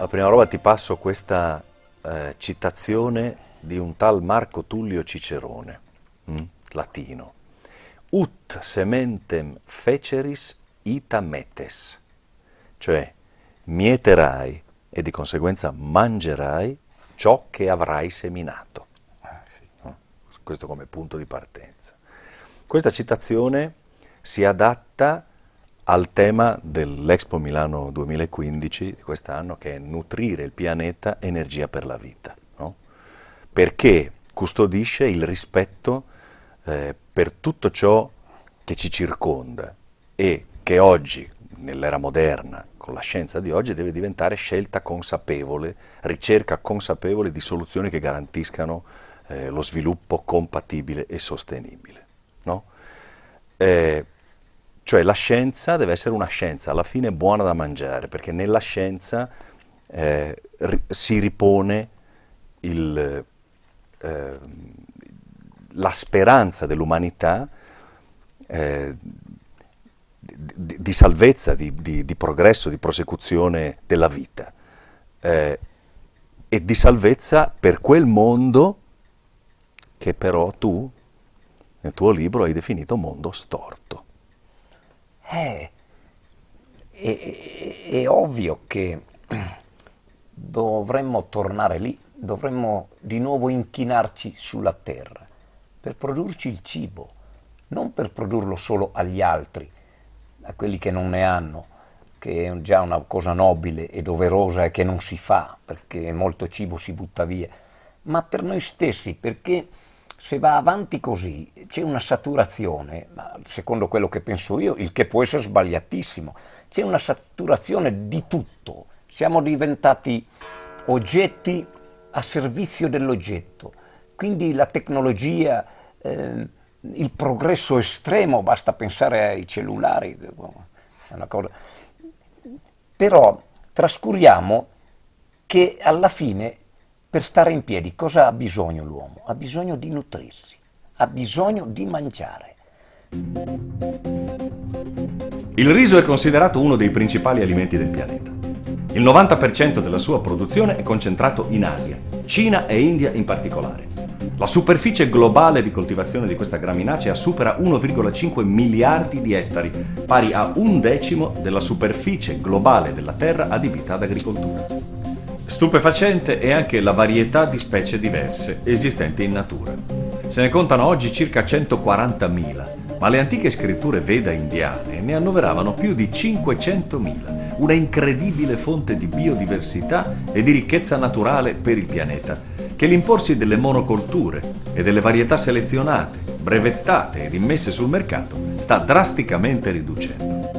La prima roba ti passo questa citazione di un tal Marco Tullio Cicerone, latino. Ut sementem feceris ita metes, cioè mieterai e di conseguenza mangerai ciò che avrai seminato. No? Questo come punto di partenza. Questa citazione si adatta al tema dell'Expo Milano 2015 di quest'anno, che è nutrire il pianeta energia per la vita, no? Perché custodisce il rispetto per tutto ciò che ci circonda e che oggi, nell'era moderna, con la scienza di oggi, deve diventare scelta consapevole, ricerca consapevole di soluzioni che garantiscano lo sviluppo compatibile e sostenibile, no? Cioè la scienza deve essere una scienza alla fine buona da mangiare, perché nella scienza si ripone la speranza dell'umanità di salvezza, di progresso, di prosecuzione della vita e di salvezza per quel mondo che però tu, nel tuo libro, hai definito mondo storto. È ovvio che dovremmo tornare lì, dovremmo di nuovo inchinarci sulla terra per produrci il cibo, non per produrlo solo agli altri, a quelli che non ne hanno, che è già una cosa nobile e doverosa e che non si fa perché molto cibo si butta via, ma per noi stessi, perché se va avanti così c'è una saturazione, ma secondo quello che penso io, il che può essere sbagliatissimo, c'è una saturazione di tutto, siamo diventati oggetti a servizio dell'oggetto, quindi la tecnologia, il progresso estremo, basta pensare ai cellulari, è una cosa. Però trascuriamo che alla fine, per stare in piedi, cosa ha bisogno l'uomo? Ha bisogno di nutrirsi, ha bisogno di mangiare. Il riso è considerato uno dei principali alimenti del pianeta. Il 90% della sua produzione è concentrato in Asia, Cina e India in particolare. La superficie globale di coltivazione di questa graminacea supera 1,5 miliardi di ettari, pari a 1/10 della superficie globale della terra adibita ad agricoltura. Stupefacente è anche la varietà di specie diverse esistenti in natura. Se ne contano oggi circa 140.000, ma le antiche scritture Veda indiane ne annoveravano più di 500.000, una incredibile fonte di biodiversità e di ricchezza naturale per il pianeta, che l'imporsi delle monocolture e delle varietà selezionate, brevettate ed immesse sul mercato sta drasticamente riducendo.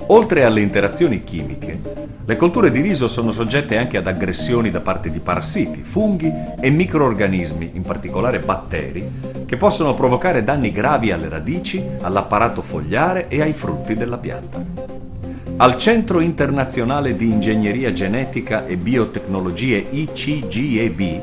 Oltre alle interazioni chimiche, le colture di riso sono soggette anche ad aggressioni da parte di parassiti, funghi e microorganismi, in particolare batteri, che possono provocare danni gravi alle radici, all'apparato fogliare e ai frutti della pianta. Al Centro Internazionale di Ingegneria Genetica e Biotecnologie ICGEB,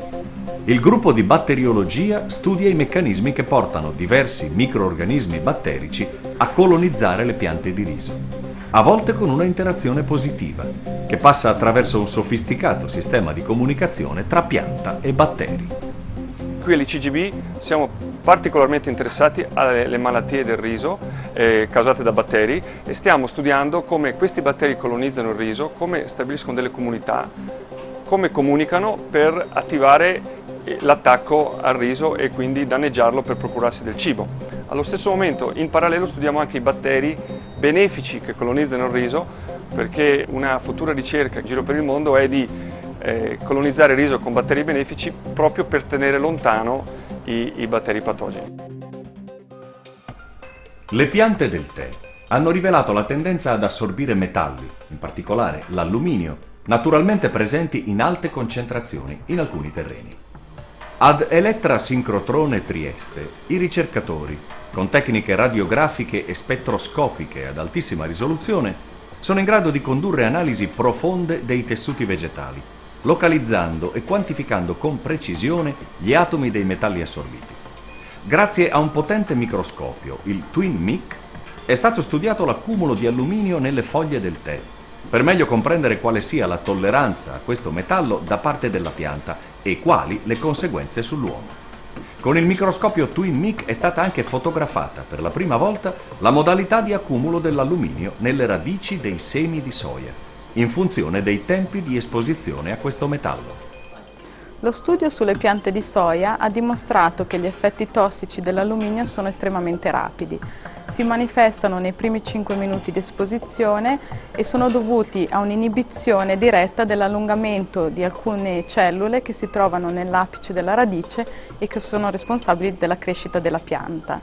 il gruppo di batteriologia studia i meccanismi che portano diversi microorganismi batterici a colonizzare le piante di riso, a volte con una interazione positiva, che passa attraverso un sofisticato sistema di comunicazione tra pianta e batteri. Qui all'ICGB siamo particolarmente interessati alle malattie del riso causate da batteri e stiamo studiando come questi batteri colonizzano il riso, come stabiliscono delle comunità, come comunicano per attivare l'attacco al riso e quindi danneggiarlo per procurarsi del cibo. Allo stesso momento, in parallelo, studiamo anche i batteri benefici che colonizzano il riso, perché una futura ricerca in giro per il mondo è di colonizzare il riso con batteri benefici proprio per tenere lontano i batteri patogeni. Le piante del tè hanno rivelato la tendenza ad assorbire metalli, in particolare l'alluminio, naturalmente presenti in alte concentrazioni in alcuni terreni. Ad Elettra Sincrotrone Trieste, i ricercatori, con tecniche radiografiche e spettroscopiche ad altissima risoluzione, sono in grado di condurre analisi profonde dei tessuti vegetali, localizzando e quantificando con precisione gli atomi dei metalli assorbiti. Grazie a un potente microscopio, il TwinMic, è stato studiato l'accumulo di alluminio nelle foglie del tè per meglio comprendere quale sia la tolleranza a questo metallo da parte della pianta e quali le conseguenze sull'uomo. Con il microscopio TwinMic è stata anche fotografata per la prima volta la modalità di accumulo dell'alluminio nelle radici dei semi di soia, in funzione dei tempi di esposizione a questo metallo. Lo studio sulle piante di soia ha dimostrato che gli effetti tossici dell'alluminio sono estremamente rapidi. Si manifestano nei primi 5 minuti di esposizione e sono dovuti a un'inibizione diretta dell'allungamento di alcune cellule che si trovano nell'apice della radice e che sono responsabili della crescita della pianta.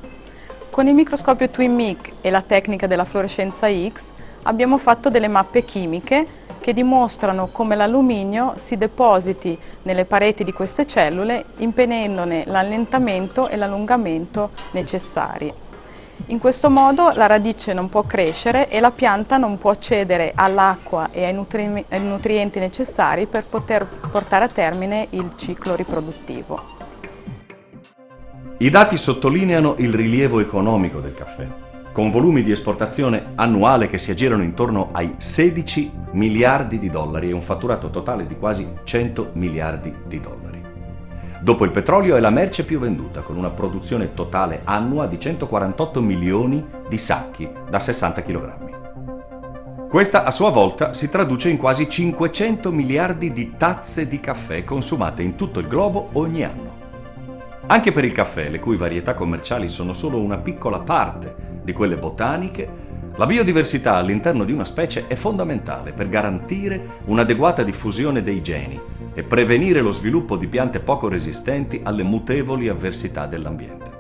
Con il microscopio TwinMic e la tecnica della fluorescenza X abbiamo fatto delle mappe chimiche che dimostrano come l'alluminio si depositi nelle pareti di queste cellule impedendone l'allentamento e l'allungamento necessari. In questo modo la radice non può crescere e la pianta non può accedere all'acqua e ai nutrienti necessari per poter portare a termine il ciclo riproduttivo. I dati sottolineano il rilievo economico del caffè, con volumi di esportazione annuale che si aggirano intorno ai 16 miliardi di dollari e un fatturato totale di quasi 100 miliardi di dollari. Dopo il petrolio è la merce più venduta, con una produzione totale annua di 148 milioni di sacchi da 60 kg. Questa a sua volta si traduce in quasi 500 miliardi di tazze di caffè consumate in tutto il globo ogni anno. Anche per il caffè, le cui varietà commerciali sono solo una piccola parte di quelle botaniche, la biodiversità all'interno di una specie è fondamentale per garantire un'adeguata diffusione dei geni e prevenire lo sviluppo di piante poco resistenti alle mutevoli avversità dell'ambiente.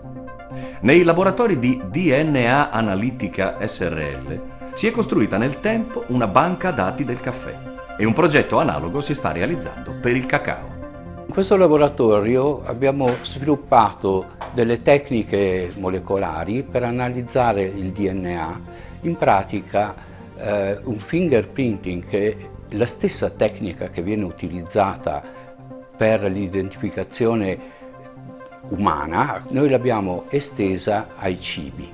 Nei laboratori di DNA Analitica SRL si è costruita nel tempo una banca dati del caffè e un progetto analogo si sta realizzando per il cacao. In questo laboratorio abbiamo sviluppato delle tecniche molecolari per analizzare il DNA. In pratica un fingerprinting, che è la stessa tecnica che viene utilizzata per l'identificazione umana, noi l'abbiamo estesa ai cibi.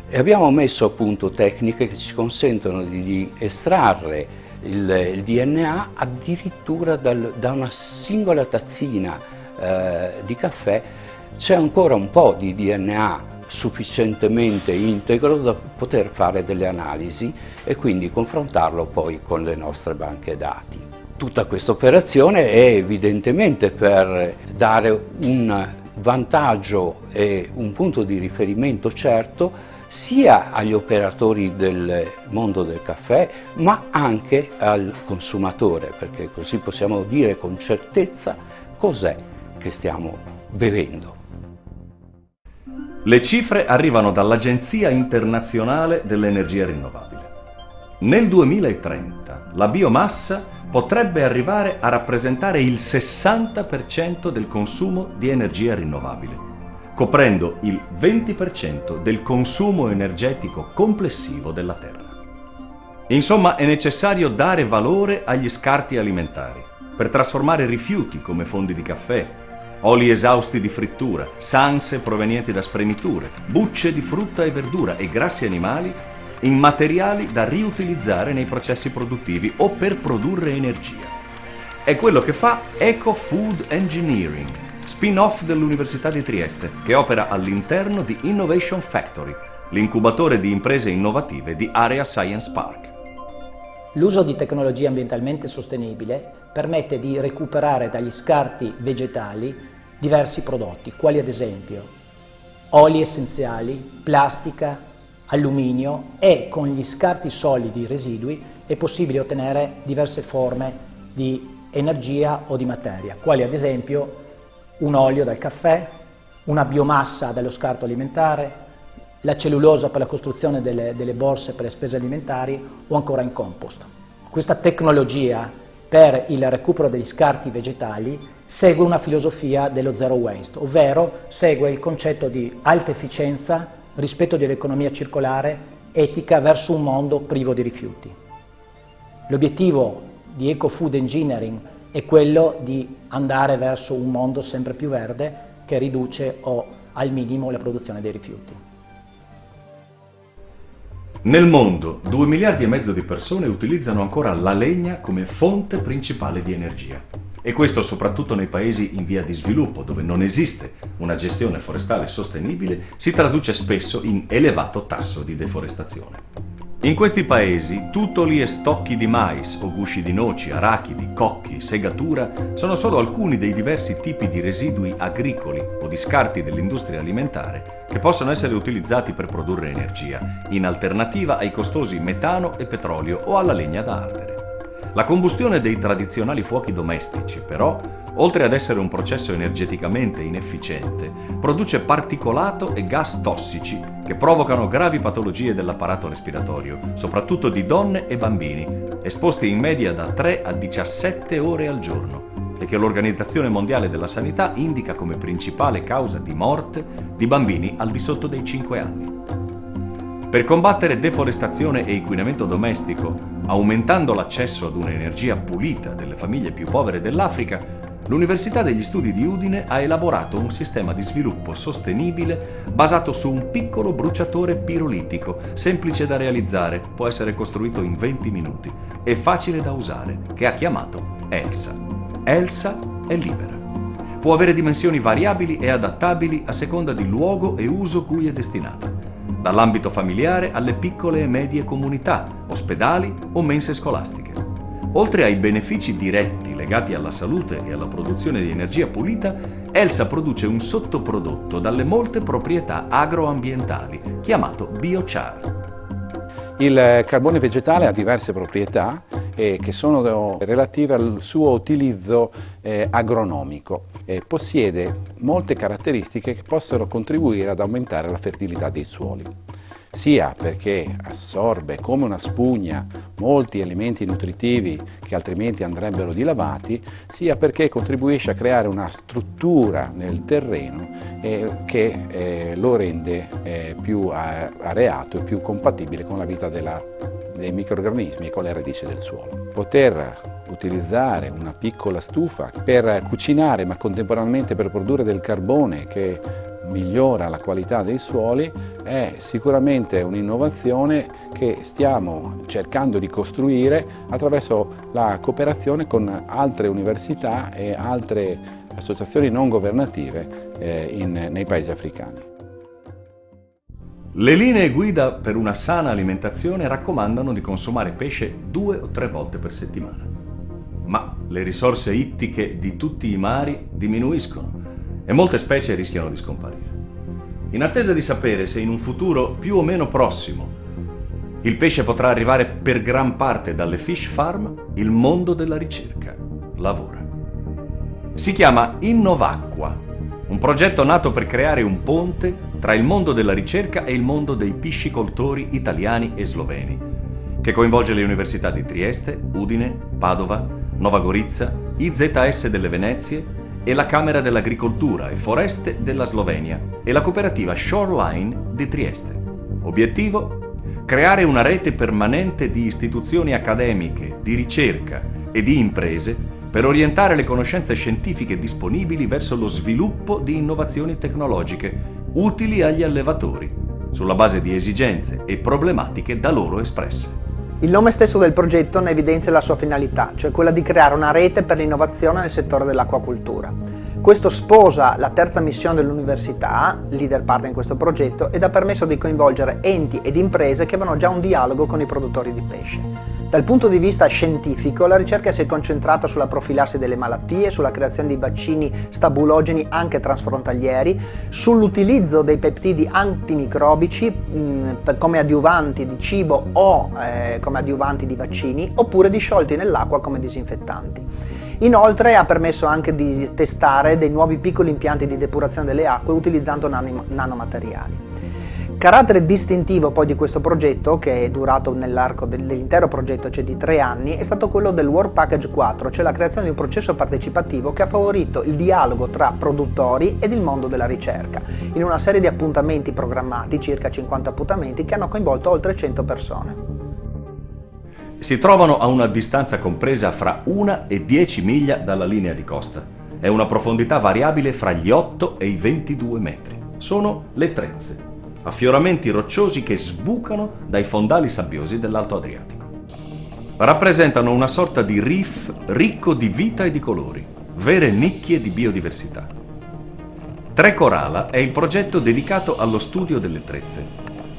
E abbiamo messo a punto tecniche che ci consentono di estrarre il DNA addirittura da una singola tazzina di caffè. C'è ancora un po' di DNA sufficientemente integro da poter fare delle analisi e quindi confrontarlo poi con le nostre banche dati. Tutta questa operazione è evidentemente per dare un vantaggio e un punto di riferimento certo sia agli operatori del mondo del caffè, ma anche al consumatore, perché così possiamo dire con certezza cos'è che stiamo bevendo. Le cifre arrivano dall'Agenzia Internazionale dell'Energia Rinnovabile. Nel 2030 la biomassa potrebbe arrivare a rappresentare il 60% del consumo di energia rinnovabile, coprendo il 20% del consumo energetico complessivo della Terra. Insomma, è necessario dare valore agli scarti alimentari per trasformare rifiuti come fondi di caffè, oli esausti di frittura, sanse provenienti da spremiture, bucce di frutta e verdura e grassi animali in materiali da riutilizzare nei processi produttivi o per produrre energia. È quello che fa Eco Food Engineering, spin-off dell'Università di Trieste, che opera all'interno di Innovation Factory, l'incubatore di imprese innovative di Area Science Park. L'uso di tecnologia ambientalmente sostenibile permette di recuperare dagli scarti vegetali diversi prodotti, quali ad esempio oli essenziali, plastica, alluminio, e con gli scarti solidi residui è possibile ottenere diverse forme di energia o di materia, quali ad esempio un olio dal caffè, una biomassa dallo scarto alimentare, la cellulosa per la costruzione delle borse per le spese alimentari o ancora in compost. Questa tecnologia per il recupero degli scarti vegetali segue una filosofia dello zero waste, ovvero segue il concetto di alta efficienza, rispetto dell'economia circolare, etica verso un mondo privo di rifiuti. L'obiettivo di Eco Food Engineering è quello di andare verso un mondo sempre più verde che riduce o al minimo la produzione dei rifiuti. Nel mondo 2,5 miliardi di persone utilizzano ancora la legna come fonte principale di energia. E questo soprattutto nei paesi in via di sviluppo, dove non esiste una gestione forestale sostenibile, si traduce spesso in elevato tasso di deforestazione. In questi paesi tutoli e stocchi di mais o gusci di noci, arachidi, cocchi, segatura sono solo alcuni dei diversi tipi di residui agricoli o di scarti dell'industria alimentare che possono essere utilizzati per produrre energia, in alternativa ai costosi metano e petrolio o alla legna da ardere. La combustione dei tradizionali fuochi domestici, però, oltre ad essere un processo energeticamente inefficiente, produce particolato e gas tossici che provocano gravi patologie dell'apparato respiratorio, soprattutto di donne e bambini, esposti in media da 3 a 17 ore al giorno, e che l'Organizzazione Mondiale della Sanità indica come principale causa di morte di bambini al di sotto dei 5 anni. Per combattere deforestazione e inquinamento domestico, aumentando l'accesso ad un'energia pulita delle famiglie più povere dell'Africa, l'Università degli Studi di Udine ha elaborato un sistema di sviluppo sostenibile basato su un piccolo bruciatore pirolitico, semplice da realizzare, può essere costruito in 20 minuti e facile da usare, che ha chiamato ELSA. ELSA è libera. Può avere dimensioni variabili e adattabili a seconda di luogo e uso cui è destinata, dall'ambito familiare alle piccole e medie comunità, ospedali o mense scolastiche. Oltre ai benefici diretti legati alla salute e alla produzione di energia pulita, ELSA produce un sottoprodotto dalle molte proprietà agroambientali, chiamato biochar. Il carbone vegetale ha diverse proprietà che sono relative al suo utilizzo agronomico. Possiede molte caratteristiche che possono contribuire ad aumentare la fertilità dei suoli, sia perché assorbe come una spugna molti elementi nutritivi che altrimenti andrebbero dilavati, sia perché contribuisce a creare una struttura nel terreno che lo rende più areato e più compatibile con la vita dei microrganismi e con le radici del suolo. Poter utilizzare una piccola stufa per cucinare, ma contemporaneamente per produrre del carbone che migliora la qualità dei suoli, è sicuramente un'innovazione che stiamo cercando di costruire attraverso la cooperazione con altre università e altre associazioni non governative nei paesi africani. Le linee guida per una sana alimentazione raccomandano di consumare pesce 2 o 3 volte per settimana. Ma le risorse ittiche di tutti i mari diminuiscono e molte specie rischiano di scomparire. In attesa di sapere se in un futuro più o meno prossimo il pesce potrà arrivare per gran parte dalle fish farm, il mondo della ricerca lavora. Si chiama Innovacqua, un progetto nato per creare un ponte tra il mondo della ricerca e il mondo dei piscicoltori italiani e sloveni, che coinvolge le università di Trieste, Udine, Padova, Nova Gorica, IZS delle Venezie e la Camera dell'Agricoltura e Foreste della Slovenia e la cooperativa Shoreline di Trieste. Obiettivo? Creare una rete permanente di istituzioni accademiche, di ricerca e di imprese per orientare le conoscenze scientifiche disponibili verso lo sviluppo di innovazioni tecnologiche utili agli allevatori, sulla base di esigenze e problematiche da loro espresse. Il nome stesso del progetto ne evidenzia la sua finalità, cioè quella di creare una rete per l'innovazione nel settore dell'acquacoltura. Questo sposa la terza missione dell'università, leader partner in questo progetto, ed ha permesso di coinvolgere enti ed imprese che avevano già un dialogo con i produttori di pesce. Dal punto di vista scientifico, la ricerca si è concentrata sulla profilassi delle malattie, sulla creazione di vaccini stabulogeni anche transfrontalieri, sull'utilizzo dei peptidi antimicrobici come adiuvanti di cibo o come adiuvanti di vaccini, oppure disciolti nell'acqua come disinfettanti. Inoltre ha permesso anche di testare dei nuovi piccoli impianti di depurazione delle acque utilizzando nanomateriali. Carattere distintivo poi di questo progetto, che è durato nell'arco dell'intero progetto, cioè di 3 anni, è stato quello del Work Package 4, cioè la creazione di un processo partecipativo che ha favorito il dialogo tra produttori ed il mondo della ricerca, in una serie di appuntamenti programmati, circa 50 appuntamenti, che hanno coinvolto oltre 100 persone. Si trovano a una distanza compresa fra 1 e 10 miglia dalla linea di costa e una profondità variabile fra gli 8 e i 22 metri. Sono le trezze. affioramenti rocciosi che sbucano dai fondali sabbiosi dell'Alto Adriatico. Rappresentano una sorta di reef ricco di vita e di colori, vere nicchie di biodiversità. Trecorala è il progetto dedicato allo studio delle trezze,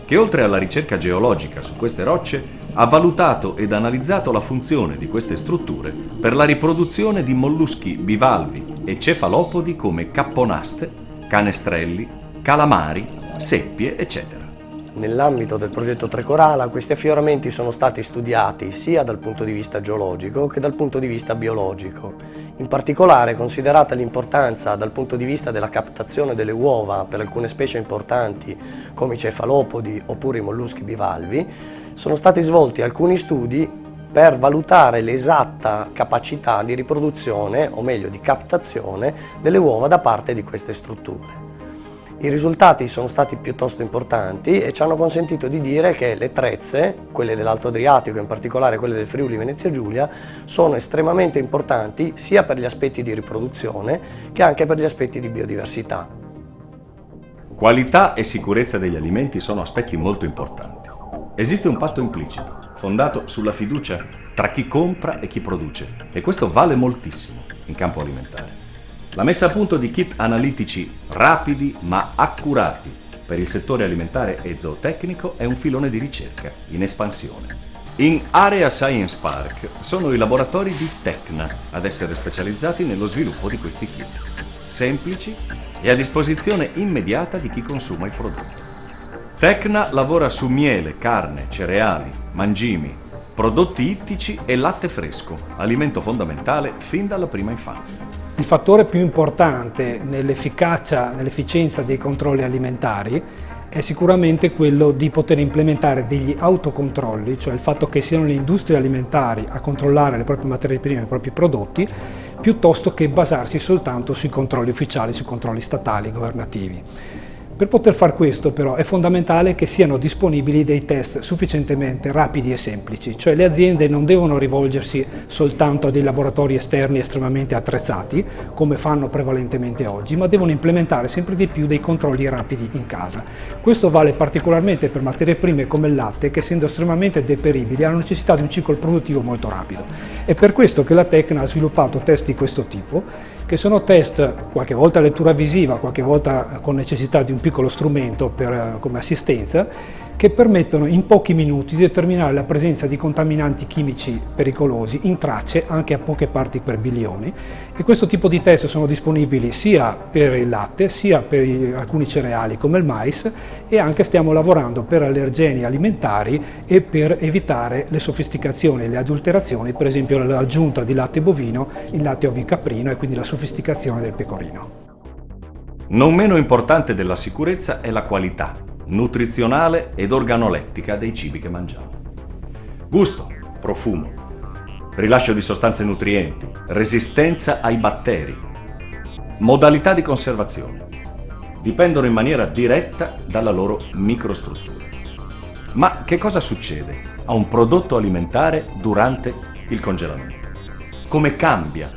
che oltre alla ricerca geologica su queste rocce ha valutato ed analizzato la funzione di queste strutture per la riproduzione di molluschi bivalvi e cefalopodi come capponaste, canestrelli, calamari, seppie, eccetera. Nell'ambito del progetto Trecorala questi affioramenti sono stati studiati sia dal punto di vista geologico che dal punto di vista biologico. In particolare, considerata l'importanza dal punto di vista della captazione delle uova per alcune specie importanti come i cefalopodi oppure i molluschi bivalvi, sono stati svolti alcuni studi per valutare l'esatta capacità di riproduzione, o meglio di captazione, delle uova da parte di queste strutture. I risultati sono stati piuttosto importanti e ci hanno consentito di dire che le trezze, quelle dell'Alto Adriatico, in particolare quelle del Friuli Venezia Giulia, sono estremamente importanti sia per gli aspetti di riproduzione che anche per gli aspetti di biodiversità. Qualità e sicurezza degli alimenti sono aspetti molto importanti. Esiste un patto implicito, fondato sulla fiducia tra chi compra e chi produce, e questo vale moltissimo in campo alimentare. La messa a punto di kit analitici rapidi ma accurati per il settore alimentare e zootecnico è un filone di ricerca in espansione. In Area Science Park sono i laboratori di Tecna ad essere specializzati nello sviluppo di questi kit, semplici e a disposizione immediata di chi consuma il prodotto. Tecna lavora su miele, carne, cereali, mangimi, prodotti ittici e latte fresco, alimento fondamentale fin dalla prima infanzia. Il fattore più importante nell'efficacia, nell'efficienza dei controlli alimentari è sicuramente quello di poter implementare degli autocontrolli, cioè il fatto che siano le industrie alimentari a controllare le proprie materie prime, i propri prodotti, piuttosto che basarsi soltanto sui controlli ufficiali, sui controlli statali, governativi. Per poter far questo però è fondamentale che siano disponibili dei test sufficientemente rapidi e semplici, cioè le aziende non devono rivolgersi soltanto a dei laboratori esterni estremamente attrezzati, come fanno prevalentemente oggi, ma devono implementare sempre di più dei controlli rapidi in casa. Questo vale particolarmente per materie prime come il latte, che essendo estremamente deperibili hanno necessità di un ciclo produttivo molto rapido. È per questo che la Tecna ha sviluppato test di questo tipo, che sono test qualche volta a lettura visiva, qualche volta con necessità di un piccolo strumento come assistenza, che permettono in pochi minuti di determinare la presenza di contaminanti chimici pericolosi in tracce anche a poche parti per bilioni, e questo tipo di test sono disponibili sia per il latte sia per alcuni cereali come il mais, e anche stiamo lavorando per allergeni alimentari e per evitare le sofisticazioni e le adulterazioni, per esempio l'aggiunta di latte bovino in latte ovicaprino e quindi la sofisticazione del pecorino. Non meno importante della sicurezza è la qualità nutrizionale ed organolettica dei cibi che mangiamo. Gusto, profumo, rilascio di sostanze nutrienti, resistenza ai batteri, modalità di conservazione dipendono in maniera diretta dalla loro microstruttura. Ma che cosa succede a un prodotto alimentare durante il congelamento? Come cambia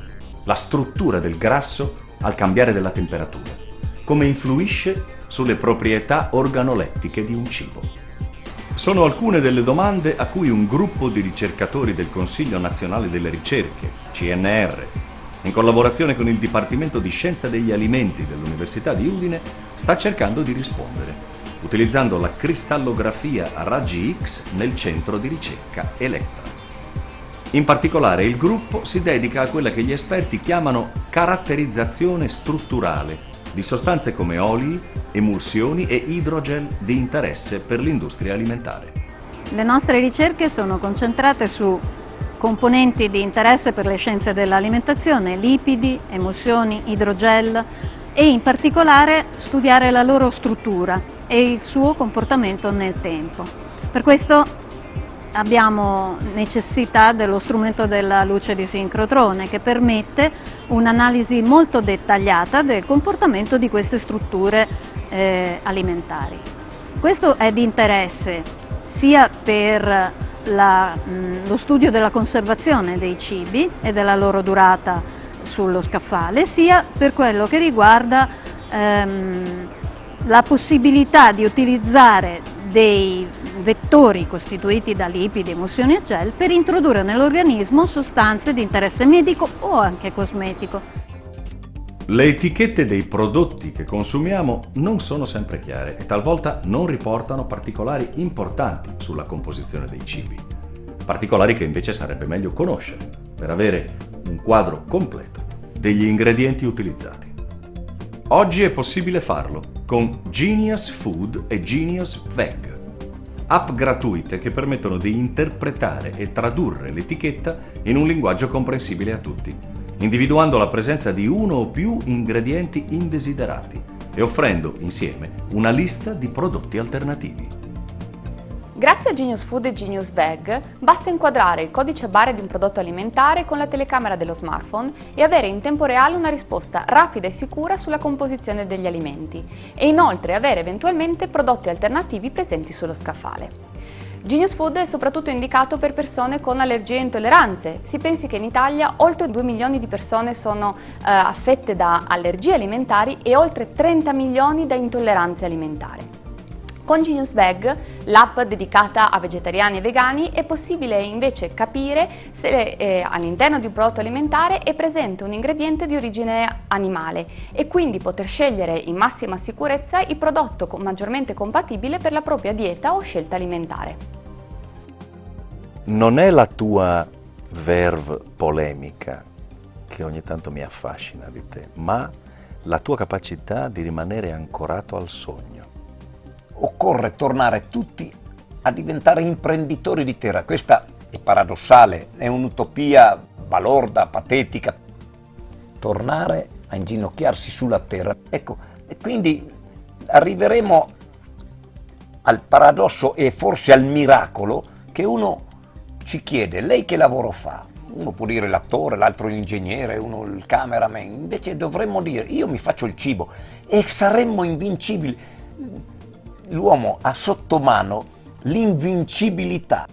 la struttura del grasso al cambiare della temperatura? Come influisce sulle proprietà organolettiche di un cibo? Sono alcune delle domande a cui un gruppo di ricercatori del Consiglio Nazionale delle Ricerche, CNR, in collaborazione con il Dipartimento di Scienza degli Alimenti dell'Università di Udine, sta cercando di rispondere, utilizzando la cristallografia a raggi X nel centro di ricerca Elettra. In particolare il gruppo si dedica a quella che gli esperti chiamano caratterizzazione strutturale di sostanze come oli, emulsioni e idrogel di interesse per l'industria alimentare. Le nostre ricerche sono concentrate su componenti di interesse per le scienze dell'alimentazione, lipidi, emulsioni, idrogel, e in particolare studiare la loro struttura e il suo comportamento nel tempo. Per questo abbiamo necessità dello strumento della luce di sincrotrone, che permette un'analisi molto dettagliata del comportamento di queste strutture alimentari. Questo è di interesse sia per lo studio della conservazione dei cibi e della loro durata sullo scaffale, sia per quello che riguarda la possibilità di utilizzare dei vettori costituiti da lipidi, emulsioni e gel per introdurre nell'organismo sostanze di interesse medico o anche cosmetico. Le etichette dei prodotti che consumiamo non sono sempre chiare e talvolta non riportano particolari importanti sulla composizione dei cibi. Particolari che invece sarebbe meglio conoscere per avere un quadro completo degli ingredienti utilizzati. Oggi è possibile farlo con Genius Food e Genius Veg, app gratuite che permettono di interpretare e tradurre l'etichetta in un linguaggio comprensibile a tutti, individuando la presenza di uno o più ingredienti indesiderati e offrendo insieme una lista di prodotti alternativi. Grazie a Genius Food e Genius Veg basta inquadrare il codice a barre di un prodotto alimentare con la telecamera dello smartphone e avere in tempo reale una risposta rapida e sicura sulla composizione degli alimenti e inoltre avere eventualmente prodotti alternativi presenti sullo scaffale. Genius Food è soprattutto indicato per persone con allergie e intolleranze. Si pensi che in Italia oltre 2 milioni di persone sono affette da allergie alimentari e oltre 30 milioni da intolleranze alimentari. Con Genius Veg, l'app dedicata a vegetariani e vegani, è possibile invece capire se all'interno di un prodotto alimentare è presente un ingrediente di origine animale e quindi poter scegliere in massima sicurezza il prodotto maggiormente compatibile per la propria dieta o scelta alimentare. Non è la tua verve polemica che ogni tanto mi affascina di te, ma la tua capacità di rimanere ancorato al sogno. Occorre tornare tutti a diventare imprenditori di terra. Questa è paradossale, è un'utopia balorda, patetica. Tornare a inginocchiarsi sulla terra. Ecco, e quindi arriveremo al paradosso e forse al miracolo che uno ci chiede: lei che lavoro fa? Uno può dire l'attore, l'altro l'ingegnere, uno il cameraman. Invece dovremmo dire: io mi faccio il cibo e saremmo invincibili. L'uomo ha sotto mano l'invincibilità.